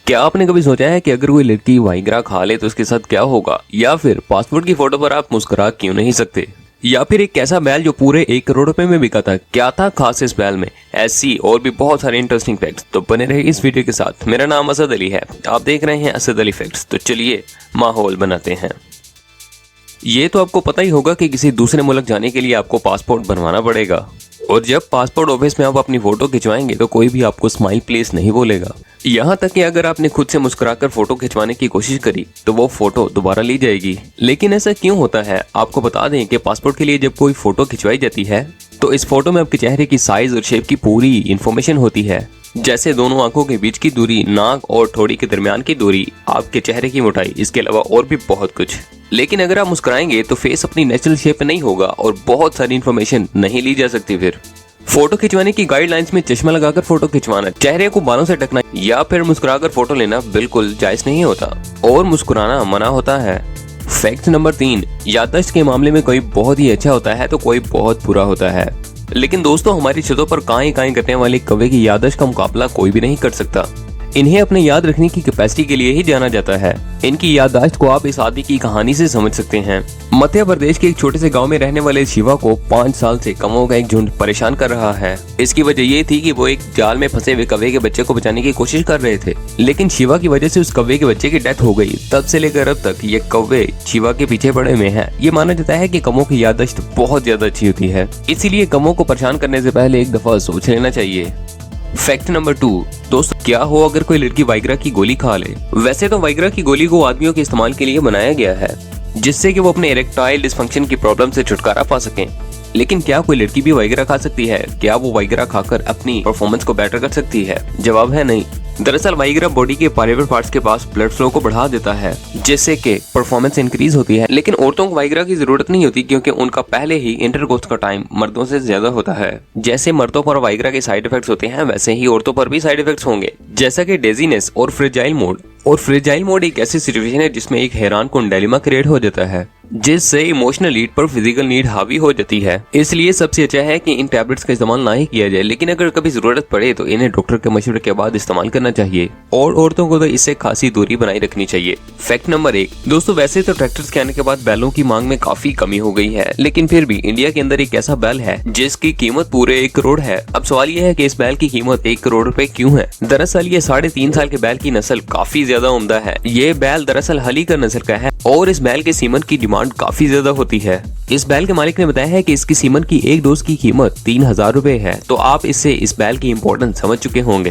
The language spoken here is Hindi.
क्या आपने कभी सोचा है कि अगर कोई लड़की वाइग्रा खा ले तो उसके साथ क्या होगा, या फिर पासपोर्ट की फोटो पर आप मुस्कुरा क्यों नहीं सकते, या फिर एक ऐसा बैल जो पूरे 1 करोड़ रुपए में बिका था, क्या था खास इस बैल में। ऐसी और भी बहुत सारे इंटरेस्टिंग फैक्ट्स तो बने रहे इस वीडियो के साथ। मेरा नाम असद अली है, आप देख रहे हैं असद अली फैक्ट्स। तो चलिए माहौल बनाते हैं। ये तो आपको पता ही होगा कि किसी दूसरे मुल्क जाने के लिए आपको पासपोर्ट बनवाना पड़ेगा, और जब पासपोर्ट ऑफिस में आप अपनी फोटो खिंचवाएंगे तो कोई भी आपको स्माइल प्लीज नहीं बोलेगा। यहाँ तक कि अगर आपने खुद से मुस्कुराकर फोटो खिंचवाने की कोशिश करी तो वो फोटो दोबारा ली जाएगी। लेकिन ऐसा क्यों होता है, आपको बता दें कि पासपोर्ट के लिए जब कोई फोटो खिंचवाई जाती है तो इस फोटो में आपके चेहरे की साइज और शेप की पूरी इंफॉर्मेशन होती है, जैसे दोनों आंखों के बीच की दूरी, नाक और ठोड़ी के दरमियान की दूरी, आपके चेहरे की मोटाई, इसके अलावा और भी बहुत कुछ। लेकिन अगर आप मुस्कुराएंगे तो फेस अपनी नेचुरल शेप में नहीं होगा और बहुत सारी इन्फॉर्मेशन नहीं ली जा सकती। फिर फोटो खिंचवाने की गाइडलाइंस में चश्मा लगाकर फोटो खिंचवाना, चेहरे को बालों से ढकना या फिर मुस्कुराकर फोटो लेना बिल्कुल जायज नहीं होता और मुस्कुराना मना होता है। फैक्ट नंबर 3, याददाश्त के मामले में कोई बहुत ही अच्छा होता है तो कोई बहुत बुरा होता है। लेकिन दोस्तों, हमारी छतों पर काएं काएं करने वाले कौवे की याददाश्त का मुकाबला कोई भी नहीं कर सकता। इन्हें अपने याद रखने की कैपेसिटी के लिए ही जाना जाता है। इनकी याददाश्त को आप इस आदमी की कहानी से समझ सकते हैं। मध्य प्रदेश के एक छोटे से गांव में रहने वाले शिवा को 5 साल से कौवों का एक झुंड परेशान कर रहा है। इसकी वजह ये थी कि वो एक जाल में फंसे हुए कौवे के बच्चे को बचाने की कोशिश कर रहे थे, लेकिन शिवा की वजह से उस कौवे के बच्चे की डेथ हो गई। तब से लेकर अब तक ये कौवे शिवा के पीछे पड़े हुए हैं। ये माना जाता है कि कौवों की याददाश्त बहुत ज्यादा अच्छी होती है, इसीलिए कौवों को परेशान करने से पहले एक दफा सोच लेना चाहिए। फैक्ट नंबर 2, दोस्तों, क्या हो अगर कोई लड़की वाइग्रा की गोली खा ले। वैसे तो वाइग्रा की गोली को आदमियों के इस्तेमाल के लिए बनाया गया है, जिससे कि वो अपने इरेक्टाइल डिसफंक्शन की प्रॉब्लम से छुटकारा पा सकें। लेकिन क्या कोई लड़की भी वाइग्रा खा सकती है? क्या वो वाइग्रा खाकर अपनी परफॉर्मेंस को बेटर कर सकती है? जवाब है नहीं। दरअसल वाइग्रा बॉडी के प्राइवेट पार्ट्स के पास ब्लड फ्लो को बढ़ा देता है, जिससे कि परफॉर्मेंस इंक्रीज होती है। लेकिन औरतों को वाइग्रा की जरूरत नहीं होती, क्योंकि उनका पहले ही इंटरकोर्स का टाइम मर्दों से ज्यादा होता है। जैसे मर्दों पर वाइग्रा के साइड इफेक्ट्स होते हैं, वैसे ही औरतों पर भी साइड इफेक्ट्स होंगे, जैसा कि डेजीनेस और फ्रेजाइल मोड। और फ्रेजाइल मोड एक ऐसी सिचुएशन है जिसमें एक हैरान कुन डायलेमा क्रिएट हो जाता है, जिससे इमोशनल नीड पर फिजिकल नीड हावी हो जाती है। इसलिए सबसे अच्छा है कि इन टैबलेट्स का इस्तेमाल ना ही किया जाए, लेकिन अगर कभी जरूरत पड़े तो इन्हें डॉक्टर के मशवरे के बाद इस्तेमाल करना चाहिए, और औरतों को तो इससे खासी दूरी बनाए रखनी चाहिए। फैक्ट नंबर 1, दोस्तों, वैसे तो ट्रैक्टर्स के आने के बाद बैलों की मांग में काफी कमी हो गई है, लेकिन फिर भी इंडिया के अंदर एक ऐसा बैल है जिसकी कीमत पूरे 1 करोड़ है। अब सवाल यह है कि इस बैल की कीमत 1 करोड़ रुपए क्यों है? दरअसल ये 3.5 साल के बैल की नस्ल काफी ज्यादा उम्दा है। ये बैल दरअसल हलीकर नस्ल का है और इस बैल के सीमन की डिमांड काफी ज्यादा होती है। इस बैल के मालिक ने बताया है कि इसकी सीमन की एक डोज की कीमत 3000 रुपए है। तो आप इससे इस बैल की इंपॉर्टेंस समझ चुके होंगे।